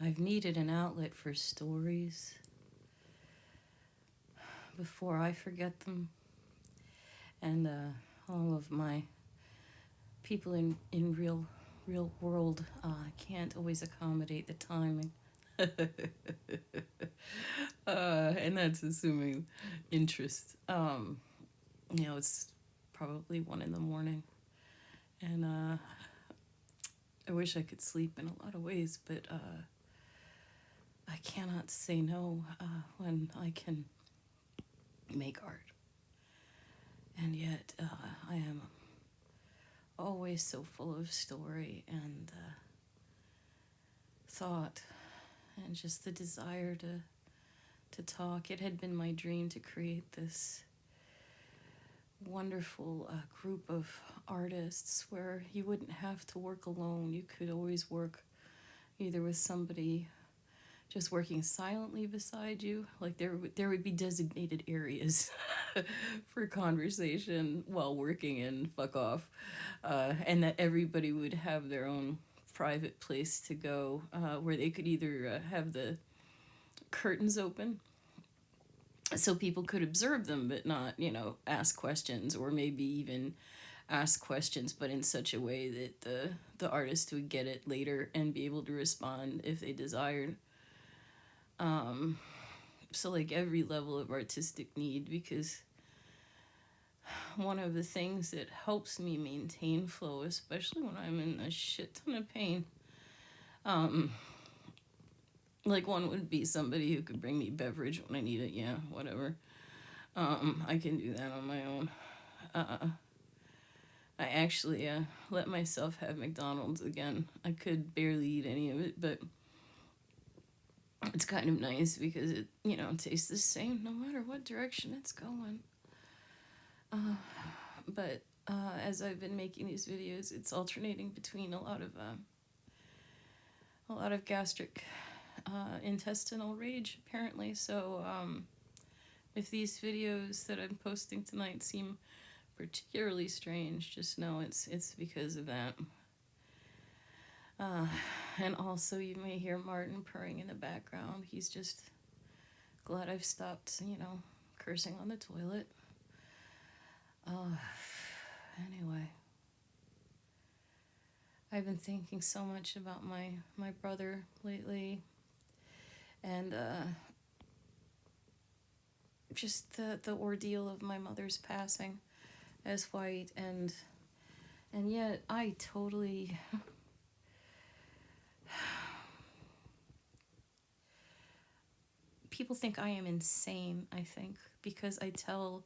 I've needed an outlet for stories before I forget them. And all of my people in real world can't always accommodate the timing. And that's assuming interest. It's probably 1 a.m. And I wish I could sleep in a lot of ways, but I cannot say no when I can make art. And yet I am always so full of story and thought and just the desire to talk. It had been my dream to create this wonderful group of artists where you wouldn't have to work alone. You could always work either with somebody just working silently beside you, like there would be designated areas for conversation while working and fuck off, and that everybody would have their own private place to go, where they could either have the curtains open so people could observe them but not, ask questions, or maybe even ask questions but in such a way that the artist would get it later and be able to respond if they desired. So like every level of artistic need, because one of the things that helps me maintain flow, especially when I'm in a shit ton of pain, like one would be somebody who could bring me beverage when I need it. Yeah, whatever. I can do that on my own. I actually let myself have McDonald's again. I could barely eat any of it, but it's kind of nice because it, tastes the same no matter what direction it's going. But as I've been making these videos, it's alternating between a lot of gastric intestinal rage, apparently. So if these videos that I'm posting tonight seem particularly strange, just know it's because of that. And also you may hear Martin purring in the background. He's just glad I've stopped, cursing on the toilet. Anyway, I've been thinking so much about my brother lately, and just the ordeal of my mother's passing as white, and yet I totally people think I am insane, I think, because I tell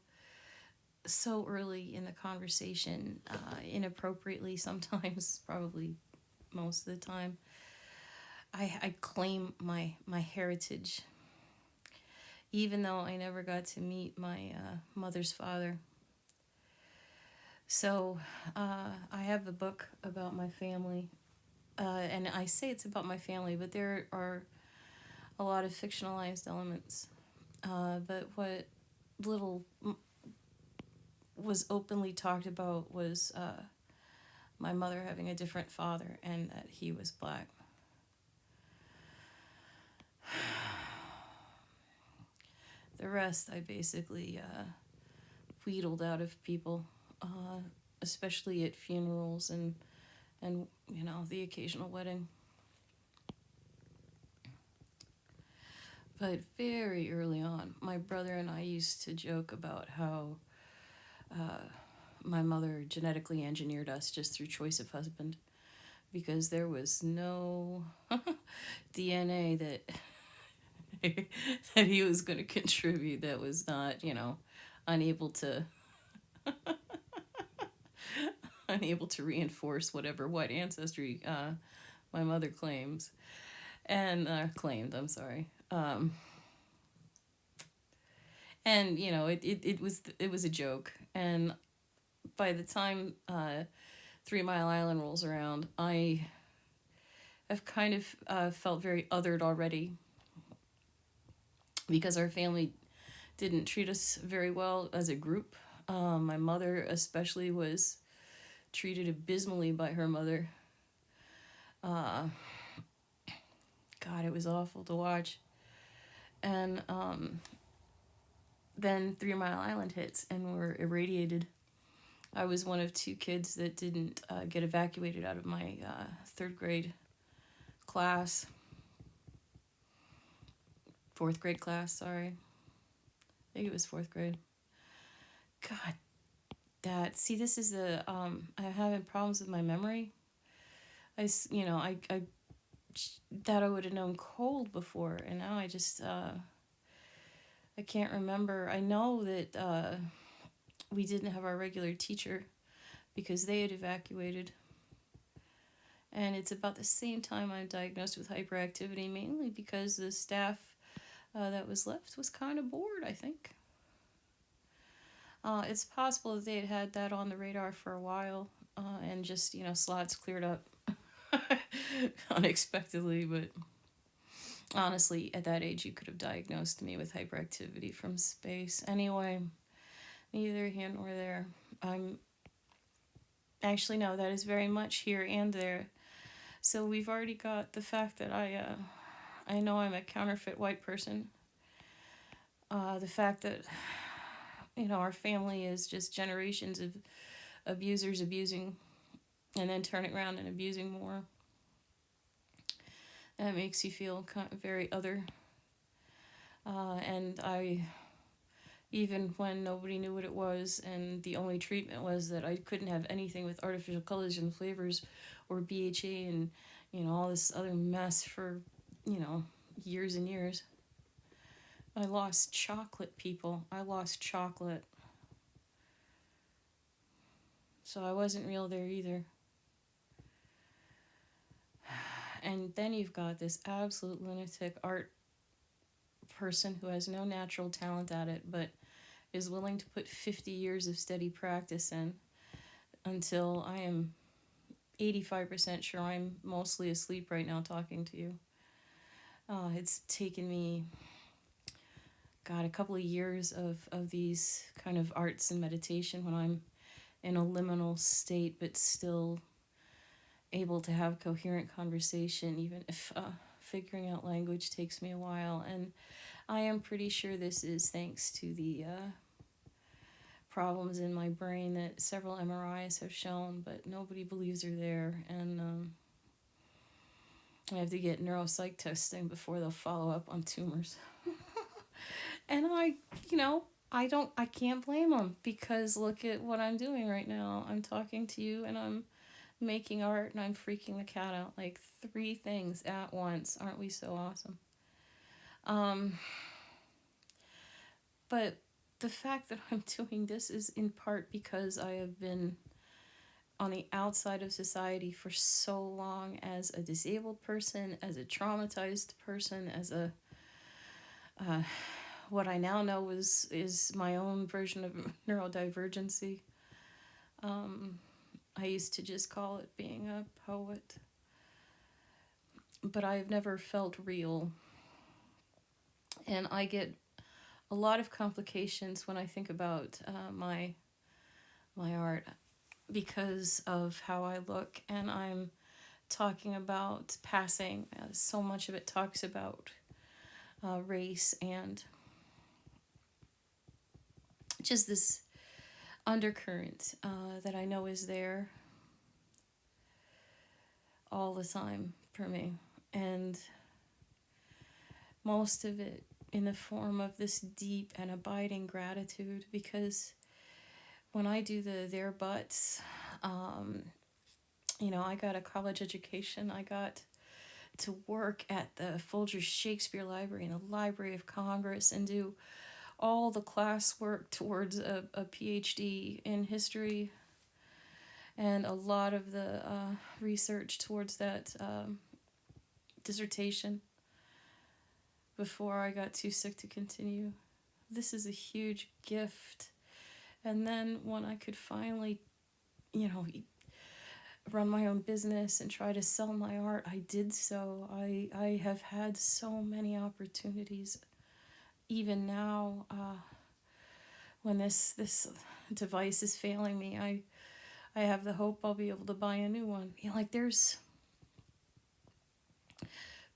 so early in the conversation, inappropriately sometimes, probably most of the time, I claim my heritage, even though I never got to meet my mother's father. So I have a book about my family, and I say it's about my family, but there are a lot of fictionalized elements. But what little was openly talked about was my mother having a different father and that he was black. The rest I basically wheedled out of people, especially at funerals and the occasional wedding. But very early on, my brother and I used to joke about how my mother genetically engineered us just through choice of husband, because there was no DNA that that he was going to contribute that was not, unable to unable to reinforce whatever white ancestry my mother claims and claimed. I'm sorry. And it was a joke. And by the time 3 Mile Island rolls around, I have kind of felt very othered already, because our family didn't treat us very well as a group. My mother especially was treated abysmally by her mother. God, God, it was awful to watch. And then 3 Mile Island hits and we're irradiated. I was one of 2 kids that didn't get evacuated out of my 3rd grade class. 4th grade class, sorry. I think it was 4th grade. God, see, this is I'm having problems with my memory. I thought I would have known cold before, and now I just, I can't remember. I know that we didn't have our regular teacher because they had evacuated. And it's about the same time I'm diagnosed with hyperactivity, mainly because the staff that was left was kind of bored, I think. It's possible that they had that on the radar for a while and just, slots cleared up unexpectedly. But honestly, at that age, you could have diagnosed me with hyperactivity from space. Anyway, neither here nor there. Actually, no, that is very much here and there. So we've already got the fact that I know I'm a counterfeit white person. The fact that, our family is just generations of abusers abusing and then turning around and abusing more. That makes you feel kind of very other. And even when nobody knew what it was and the only treatment was that I couldn't have anything with artificial colors and flavors or BHA and, all this other mess for, years and years. I lost chocolate, people. I lost chocolate. So I wasn't real there either. And then you've got this absolute lunatic art person who has no natural talent at it, but is willing to put 50 years of steady practice in until I am 85% sure I'm mostly asleep right now talking to you. It's taken me, God, a couple of years of these kind of arts and meditation when I'm in a liminal state, but still able to have coherent conversation, even if figuring out language takes me a while. And I am pretty sure this is thanks to the problems in my brain that several MRIs have shown, but nobody believes are there. And I have to get neuropsych testing before they'll follow up on tumors. And I can't blame them, because look at what I'm doing right now. I'm talking to you and I'm making art and I'm freaking the cat out. Like 3 things at once. Aren't we so awesome? But the fact that I'm doing this is in part because I have been on the outside of society for so long as a disabled person, as a traumatized person, as a what I now know is my own version of neurodivergency. I used to just call it being a poet. But I've never felt real. And I get a lot of complications when I think about my art because of how I look. And I'm talking about passing. So much of it talks about race and just this undercurrent that I know is there all the time for me. And most of it in the form of this deep and abiding gratitude, because when I do the their buts, I got a college education. I got to work at the Folger Shakespeare Library and the Library of Congress and do all the classwork towards a PhD in history and a lot of the research towards that dissertation before I got too sick to continue. This is a huge gift. And then when I could finally, run my own business and try to sell my art, I did so. I have had so many opportunities. Even now, when this device is failing me, I have the hope I'll be able to buy a new one. There's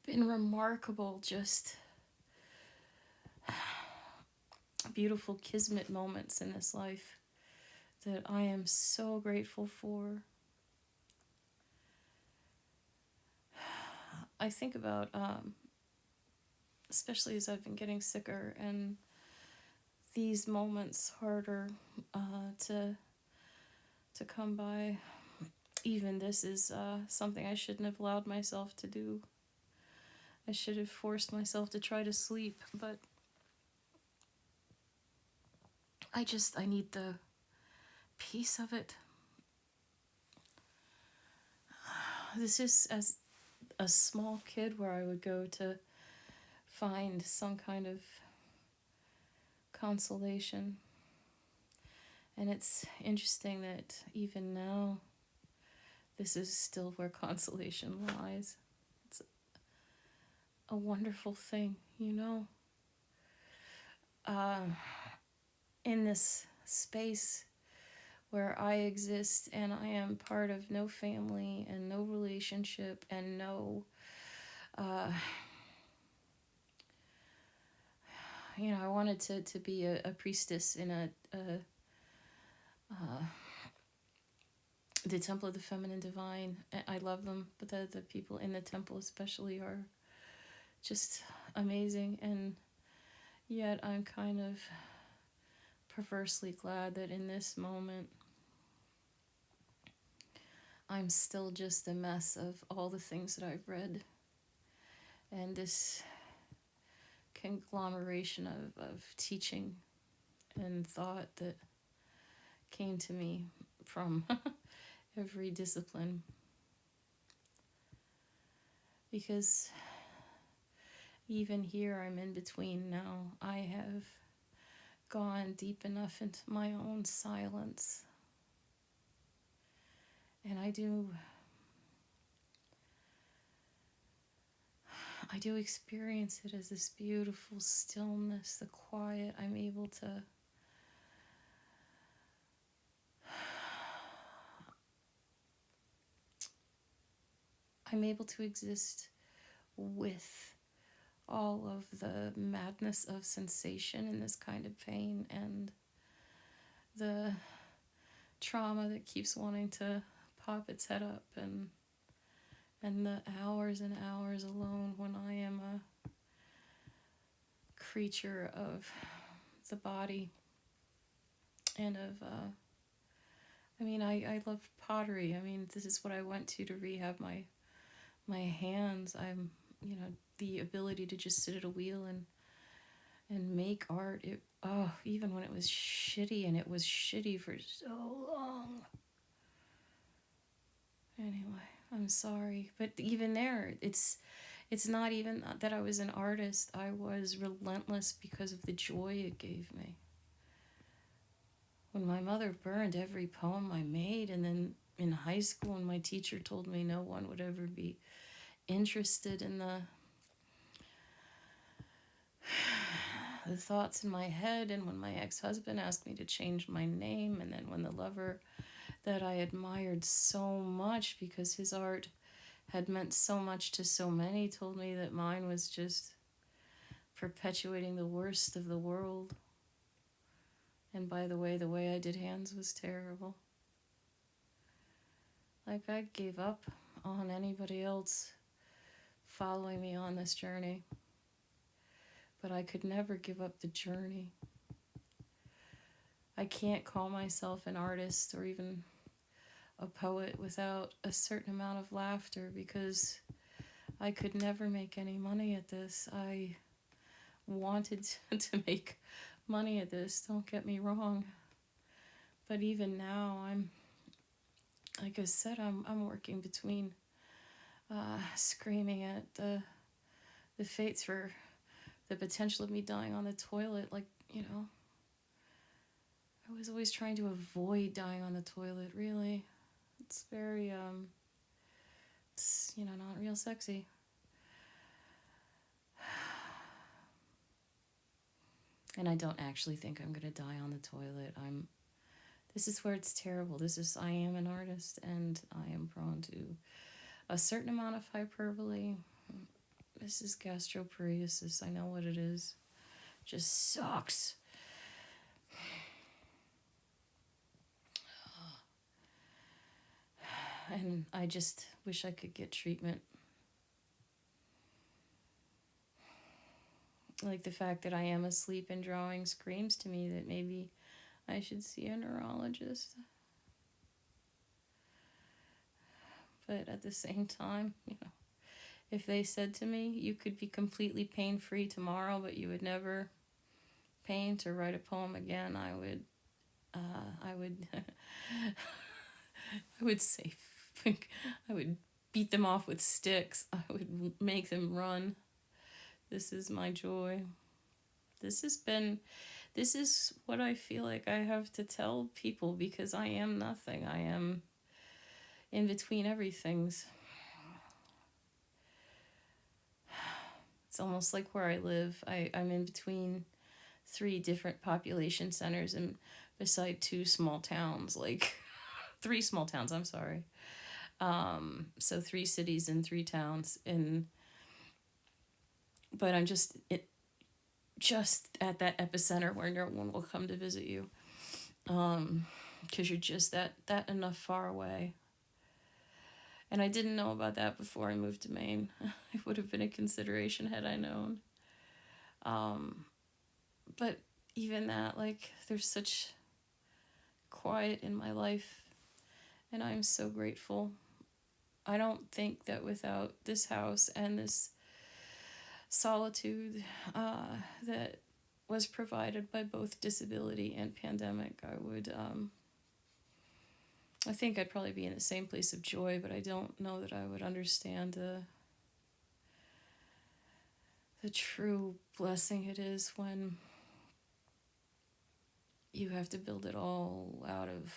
been remarkable, just beautiful kismet moments in this life that I am so grateful for. I think about, especially as I've been getting sicker and these moments harder to come by. Even this is something I shouldn't have allowed myself to do. I should have forced myself to try to sleep, but I need the peace of it. This is as a small kid where I would go to find some kind of consolation. And it's interesting that even now, this is still where consolation lies. It's a wonderful thing, you know. In this space where I exist and I am part of no family and no relationship and no, I wanted to be a priestess in the Temple of the Feminine Divine. I love them, but the people in the temple especially are just amazing, and yet I'm kind of perversely glad that in this moment I'm still just a mess of all the things that I've read and this conglomeration of teaching and thought that came to me from every discipline. Because even here, I'm in between now. I have gone deep enough into my own silence. And I do experience it as this beautiful stillness, the quiet. I'm able to exist with all of the madness of sensation in this kind of pain and the trauma that keeps wanting to pop its head up, and the hours and hours alone when I am a creature of the body and of I love pottery. This is what I went to rehab my hands. I'm the ability to just sit at a wheel and make art. Even when it was shitty, and it was shitty for so long. Anyway, I'm sorry, but even there, it's not even that I was an artist. I was relentless because of the joy it gave me. When my mother burned every poem I made, and then in high school when my teacher told me no one would ever be interested in the thoughts in my head, and when my ex-husband asked me to change my name, and then when the lover that I admired so much because his art had meant so much to so many told me that mine was just perpetuating the worst of the world. And by the way I did hands was terrible. Like, I gave up on anybody else following me on this journey. But I could never give up the journey. I can't call myself an artist or even a poet without a certain amount of laughter, because I could never make any money at this. I wanted to make money at this, don't get me wrong. But even now, I'm, like I said, I'm working between screaming at the fates for the potential of me dying on the toilet. Like, I was always trying to avoid dying on the toilet, really. It's very, it's, not real sexy. And I don't actually think I'm going to die on the toilet. This is where it's terrible. I am an artist, and I am prone to a certain amount of hyperbole. This is gastroparesis. I know what it is. Just sucks. And I just wish I could get treatment. Like the fact that I am asleep and drawing screams to me that maybe I should see a neurologist. But at the same time, if they said to me, you could be completely pain-free tomorrow, but you would never paint or write a poem again, I would I would say, I would beat them off with sticks. I would make them run. This is my joy. This is what I feel like I have to tell people, because I am nothing. I am in between everythings. It's almost like where I live. I'm in between 3 different population centers and beside 2 small towns, like 3 small towns, I'm sorry. So 3 cities and 3 towns, but I'm just at that epicenter where no one will come to visit you, because you're just that enough far away. And I didn't know about that before I moved to Maine. It would have been a consideration had I known. But even that, like, there's such quiet in my life, and I'm so grateful. I don't think that without this house and this solitude that was provided by both disability and pandemic, I think I'd probably be in the same place of joy, but I don't know that I would understand the true blessing it is when you have to build it all out of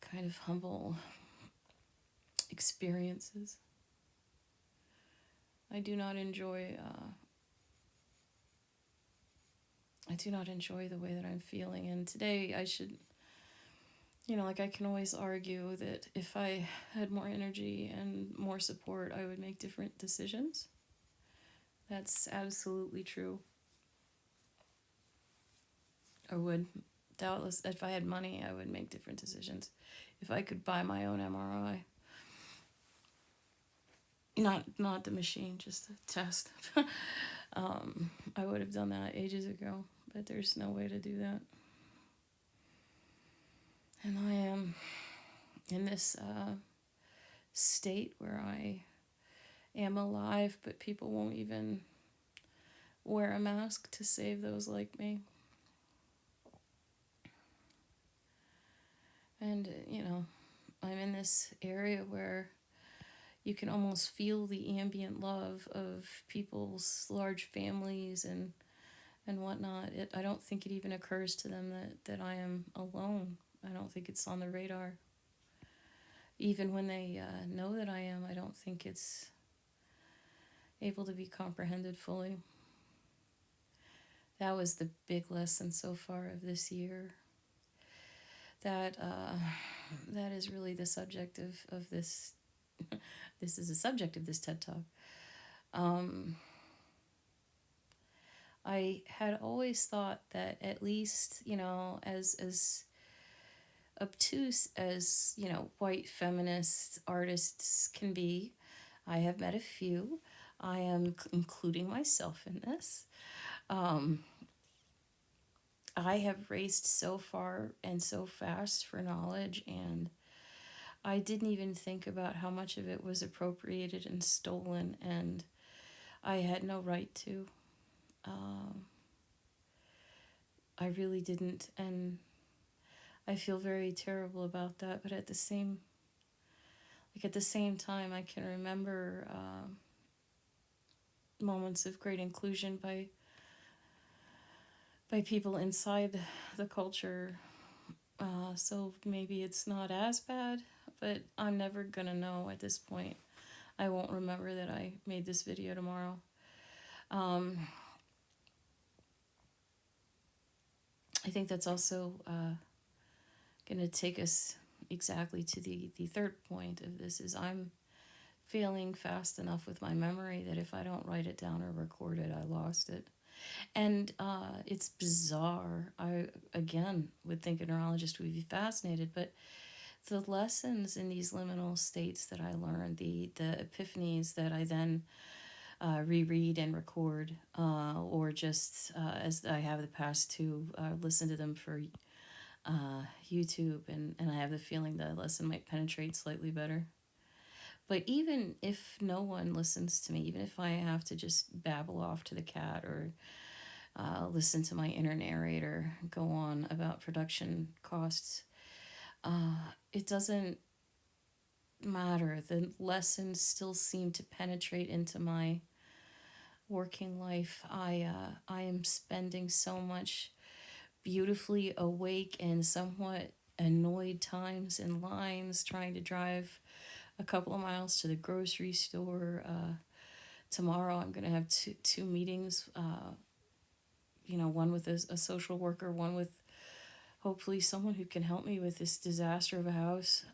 kind of humble experiences. I do not enjoy the way that I'm feeling, and today I should, like, I can always argue that if I had more energy and more support, I would make different decisions. That's absolutely true. I would, doubtless, if I had money, I would make different decisions. If I could buy my own MRI. Not the machine, just the test. I would have done that ages ago, but there's no way to do that. And I am in this state where I am alive, but people won't even wear a mask to save those like me. And, I'm in this area where you can almost feel the ambient love of people's large families and whatnot. I don't think it even occurs to them that I am alone. I don't think it's on the radar. Even when they know that I am, I don't think it's able to be comprehended fully. That was the big lesson so far of this year. That is really the subject of this. This is the subject of this TED Talk. I had always thought that at least, as obtuse as, white feminist artists can be, I have met a few. I am including myself in this. I have raced so far and so fast for knowledge, and I didn't even think about how much of it was appropriated and stolen, and I had no right to. I really didn't, and I feel very terrible about that. But at the same time, I can remember moments of great inclusion by people inside the culture. So maybe it's not as bad, but I'm never gonna know at this point. I won't remember that I made this video tomorrow. I think that's also going to take us exactly to the third point of this, is I'm failing fast enough with my memory that if I don't write it down or record it, I lost it. And it's bizarre. I, again, would think a neurologist would be fascinated, but the lessons in these liminal states that I learned, the epiphanies that I then reread and record, or just as I have the past to listen to them for YouTube, and I have the feeling the lesson might penetrate slightly better. But even if no one listens to me, even if I have to just babble off to the cat or listen to my inner narrator go on about production costs, it doesn't matter. The lessons still seem to penetrate into my working life. I am spending so much beautifully awake and somewhat annoyed times in lines trying to drive a couple of miles to the grocery store. Tomorrow I'm going to have two meetings, one with a social worker, one with hopefully someone who can help me with this disaster of a house.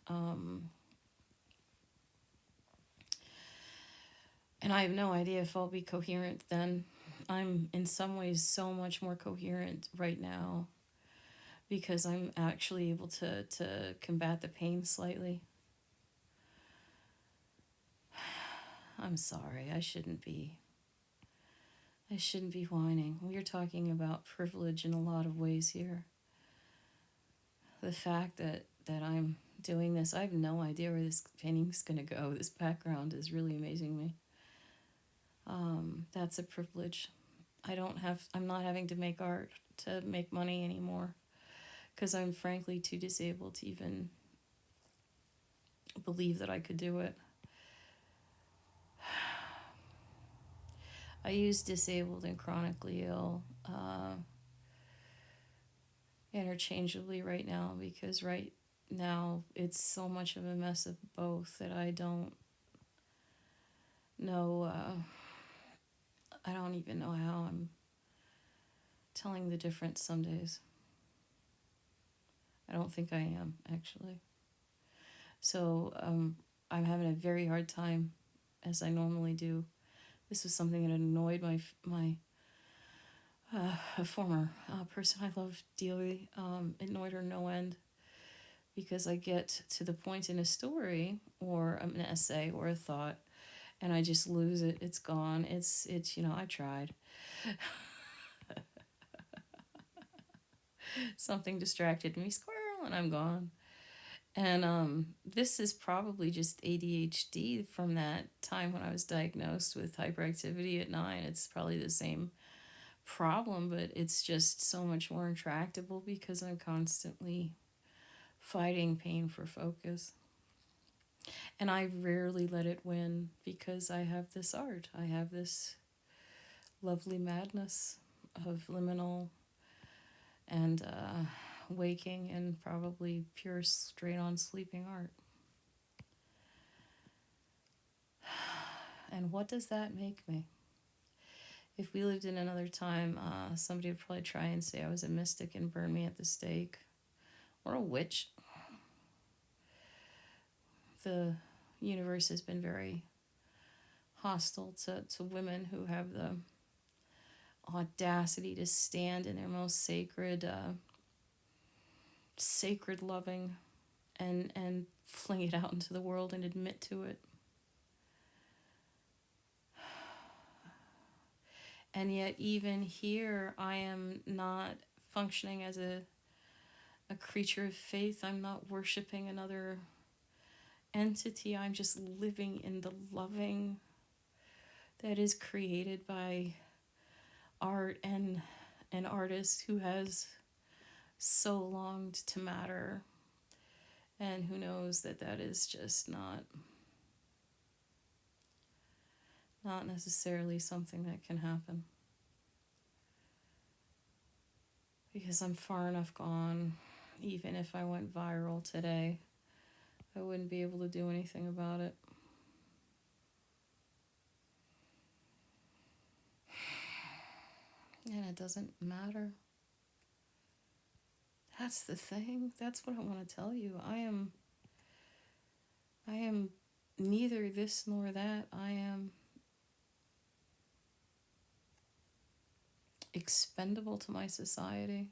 And I have no idea if I'll be coherent then. I'm in some ways so much more coherent right now because I'm actually able to combat the pain slightly. I'm sorry, I shouldn't be whining. We are talking about privilege in a lot of ways here. The fact that I'm doing this, I have no idea where this painting's going to go. This background is really amazing me. That's a privilege. I'm not having to make art to make money anymore because I'm frankly too disabled to even believe that I could do it. I use disabled and chronically ill interchangeably right now because right now it's so much of a mess of both that I don't know. I don't even know how I'm telling the difference some days. I don't think I am, actually. So I'm having a very hard time, as I normally do. This was something that annoyed my a former person I loved dearly. Annoyed her no end because I get to the point in a story or an essay or a thought, and I just lose it. It's gone. It's I tried. Something distracted me, squirrel, and I'm gone. And this is probably just ADHD from that time when I was diagnosed with hyperactivity at 9. It's probably the same problem, but it's just so much more intractable because I'm constantly fighting pain for focus. And I rarely let it win because I have this art. I have this lovely madness of liminal and waking and probably pure straight on sleeping art. And what does that make me? If we lived in another time, somebody would probably try and say I was a mystic and burn me at the stake. Or a witch. The universe has been very hostile to women who have the audacity to stand in their most sacred loving and fling it out into the world and admit to it. And yet even here I am not functioning as a creature of faith. I'm not worshiping another entity. I'm just living in the loving that is created by art and an artist who has so longed to matter and who knows that is just not necessarily something that can happen. Because I'm far enough gone, even if I went viral today, I wouldn't be able to do anything about it. And it doesn't matter. That's the thing. That's what I want to tell you. I am neither this nor that. I am expendable to my society,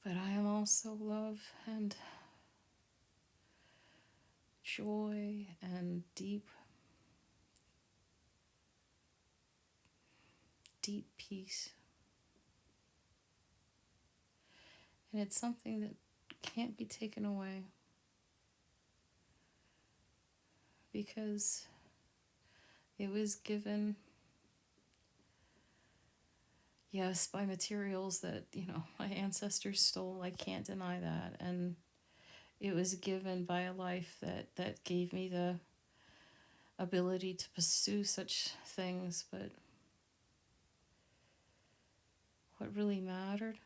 but I am also love and joy and deep, deep peace. And it's something that can't be taken away because it was given, yes, by materials that, my ancestors stole. I can't deny that. And it was given by a life that gave me the ability to pursue such things. But what really mattered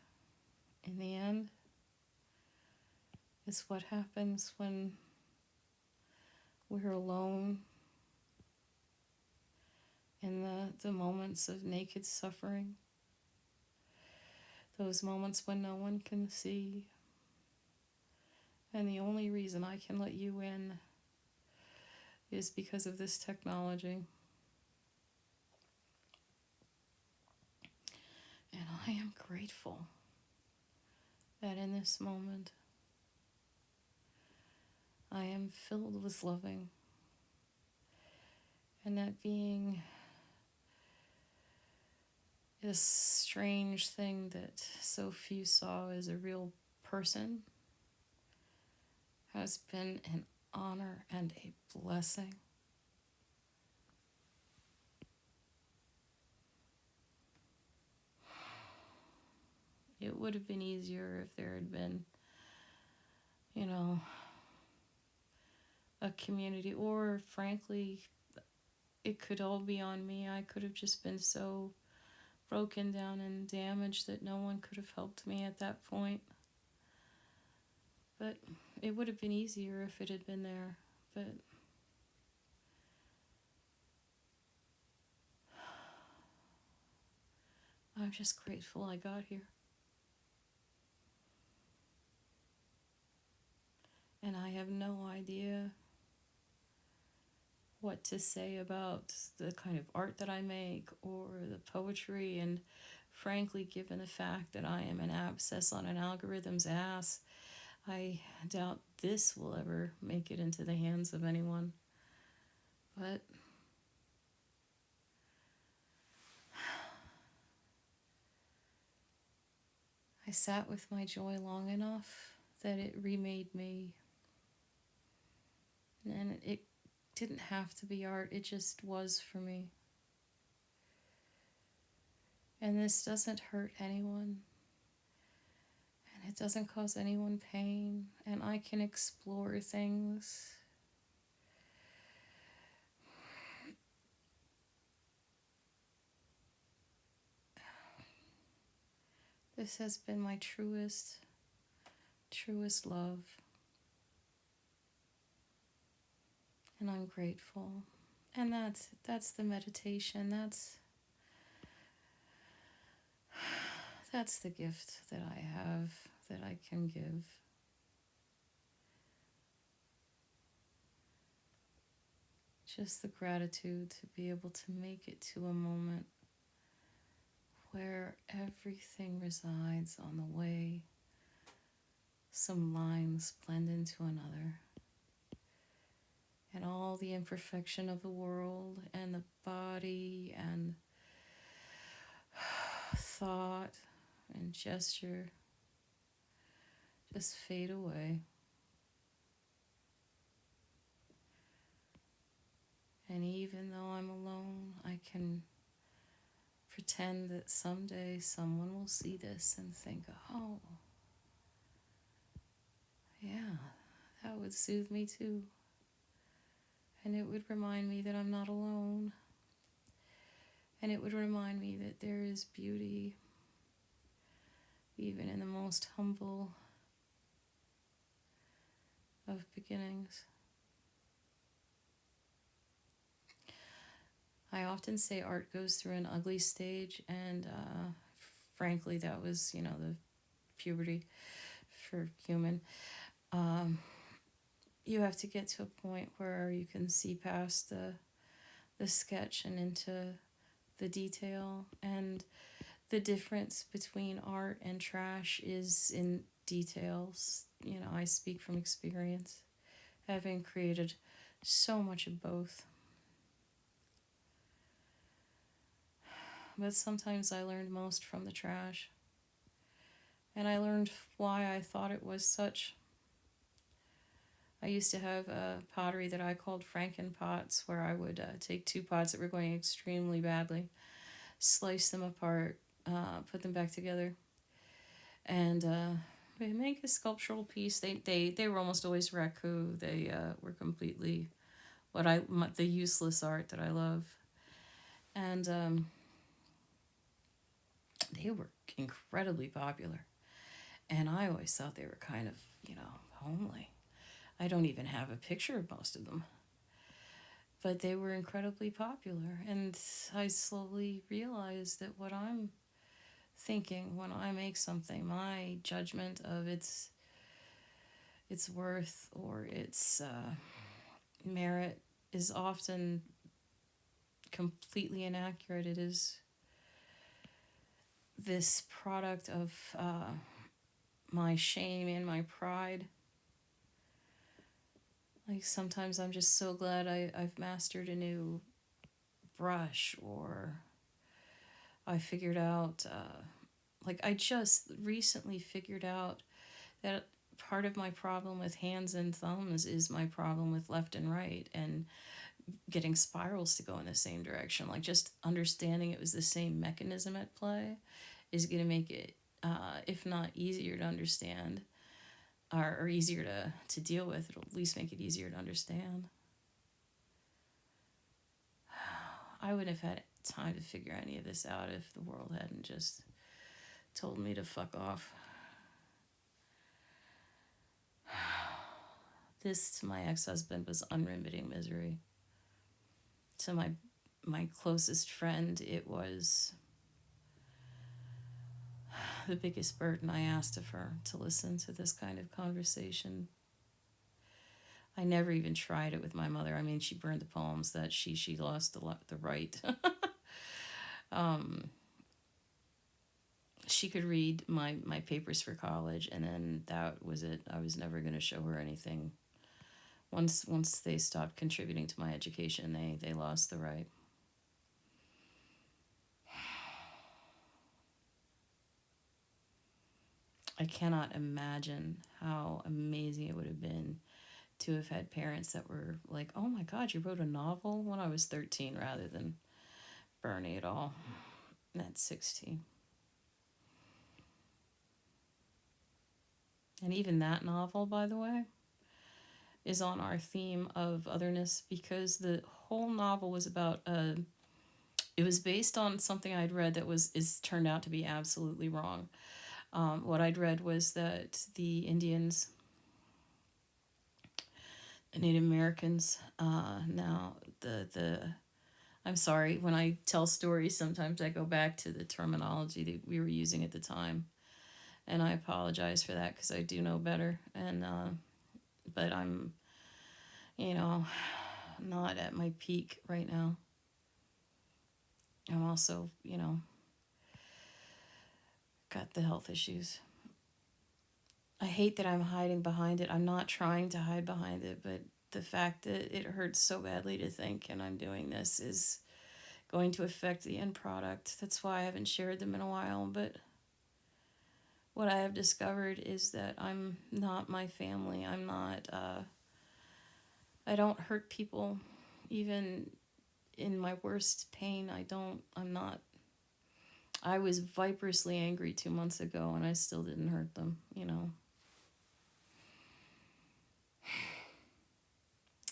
in the end is what happens when we're alone in the moments of naked suffering, those moments when no one can see. And the only reason I can let you in is because of this technology. And I am grateful that in this moment I am filled with loving, and that being this strange thing that so few saw as a real person has been an honor and a blessing. It would have been easier if there had been, a community, or frankly, it could all be on me. I could have just been so broken down and damaged that no one could have helped me at that point. But it would have been easier if it had been there. But I'm just grateful I got here. And I have no idea what to say about the kind of art that I make or the poetry. And frankly, given the fact that I am an abscess on an algorithm's ass, I doubt this will ever make it into the hands of anyone. But I sat with my joy long enough that it remade me. And it didn't have to be art, it just was for me. And this doesn't hurt anyone. And it doesn't cause anyone pain. And I can explore things. This has been my truest love. And I'm grateful. And that's the meditation. That's the gift that I have, that I can give. Just the gratitude to be able to make it to a moment where everything resides on the way some lines blend into another. And all the imperfection of the world and the body and thought and gesture just fade away. And even though I'm alone, I can pretend that someday someone will see this and think, oh, yeah, that would soothe me too. And it would remind me that I'm not alone. And it would remind me that there is beauty even in the most humble of beginnings. I often say art goes through an ugly stage, and frankly, that was, the puberty for human. you have to get to a point where you can see past the sketch and into the detail. And the difference between art and trash is in details. You know, I speak from experience, having created so much of both. But sometimes I learned most from the trash. And I learned why I thought it was such. I used to have a pottery that I called Franken pots, where I would take two pots that were going extremely badly, slice them apart, put them back together, and make a sculptural piece. They were almost always raku. They were completely the useless art that I love, and they were incredibly popular. And I always thought they were kind of, homely. I don't even have a picture of most of them. But they were incredibly popular. And I slowly realized that what I'm thinking when I make something, my judgment of its worth or its merit is often completely inaccurate. It is this product of my shame and my pride. Like sometimes I'm just so glad I've mastered a new brush, or I figured out, like I just recently figured out that part of my problem with hands and thumbs is my problem with left and right, and getting spirals to go in the same direction. Like just understanding it was the same mechanism at play is going to make it, if not easier to understand, or easier to deal with. It'll at least make it easier to understand. I wouldn't have had time to figure any of this out if the world hadn't just told me to fuck off. This to my ex-husband was unremitting misery. To my closest friend, it was the biggest burden. I asked of her to listen to this kind of conversation. I never even tried it with my mother. I mean, she burned the poems that she lost the right. She could read my papers for college, and then that was it. I was never going to show her anything. Once they stopped contributing to my education, they lost the right. I cannot imagine how amazing it would have been to have had parents that were like, oh my God, you wrote a novel when I was 13, rather than burning it all at 16. And even that novel, by the way, is on our theme of otherness, because the whole novel was about it was based on something I'd read that is turned out to be absolutely wrong. What I'd read was that the Indians, the Native Americans, now I'm sorry, when I tell stories, sometimes I go back to the terminology that we were using at the time, and I apologize for that because I do know better. And but I'm, not at my peak right now. I'm also, got the health issues. I hate that I'm hiding behind it. I'm not trying to hide behind it, but the fact that it hurts so badly to think and I'm doing this is going to affect the end product. That's why I haven't shared them in a while. But what I have discovered is that I'm not my family. I'm not, I don't hurt people. Even in my worst pain, I'm not. I was viperously angry 2 months ago and I still didn't hurt them,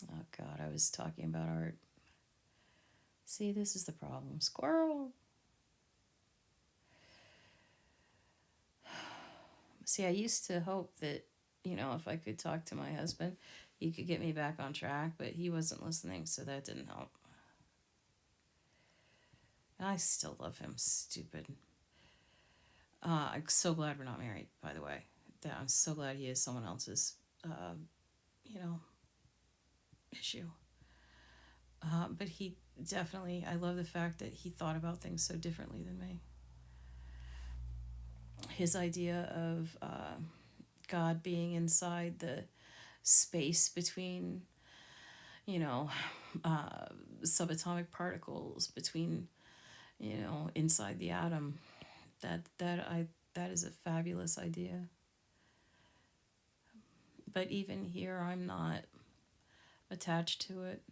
Oh God, I was talking about art. See, this is the problem. Squirrel. See, I used to hope that, if I could talk to my husband, he could get me back on track, but he wasn't listening, so that didn't help. And I still love him, stupid. I'm so glad we're not married, by the way. I'm so glad he is someone else's, issue. But he definitely, I love the fact that he thought about things so differently than me. His idea of God being inside the space between, you know, subatomic particles, between, inside the atom. That is a fabulous idea. But even here, I'm not attached to it.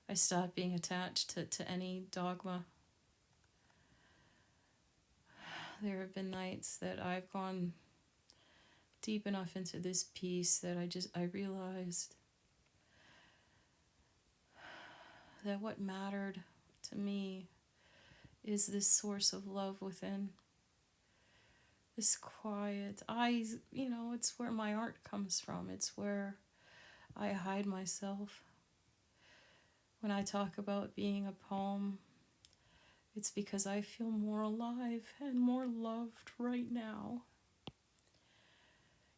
I stopped being attached to any dogma. There have been nights that I've gone deep enough into this piece that I realized that what mattered to me is this source of love within. This quiet. It's where my art comes from. It's where I hide myself. When I talk about being a poem, it's because I feel more alive and more loved right now.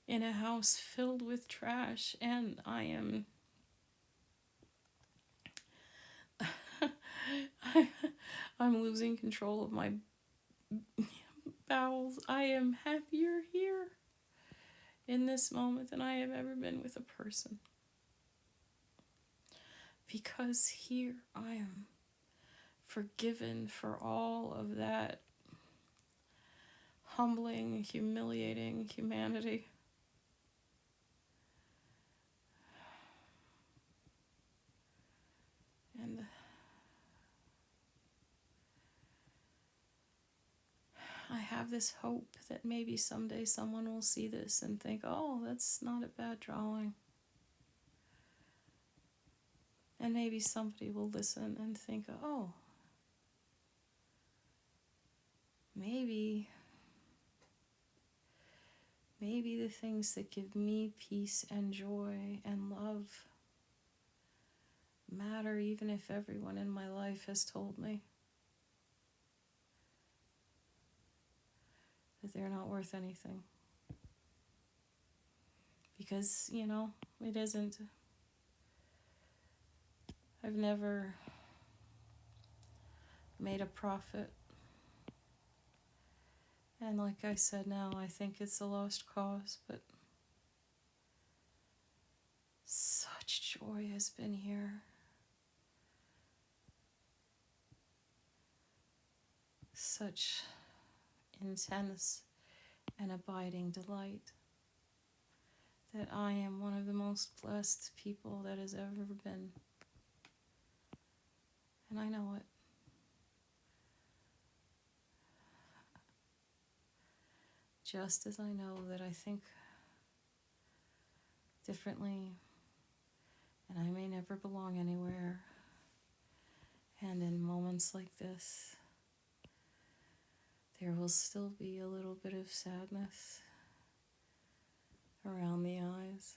In a house filled with trash, and I'm losing control of my bowels. I am happier here in this moment than I have ever been with a person. Because here I am forgiven for all of that humbling, humiliating humanity. And I have this hope that maybe someday someone will see this and think, oh, that's not a bad drawing. And maybe somebody will listen and think, oh, maybe the things that give me peace and joy and love matter, even if everyone in my life has told me that they're not worth anything. Because, it isn't. I've never made a profit. And like I said now, I think it's a lost cause, but such joy has been here. Such intense and abiding delight that I am one of the most blessed people that has ever been. And I know it. Just as I know that I think differently and I may never belong anywhere. And in moments like this, there will still be a little bit of sadness around the eyes.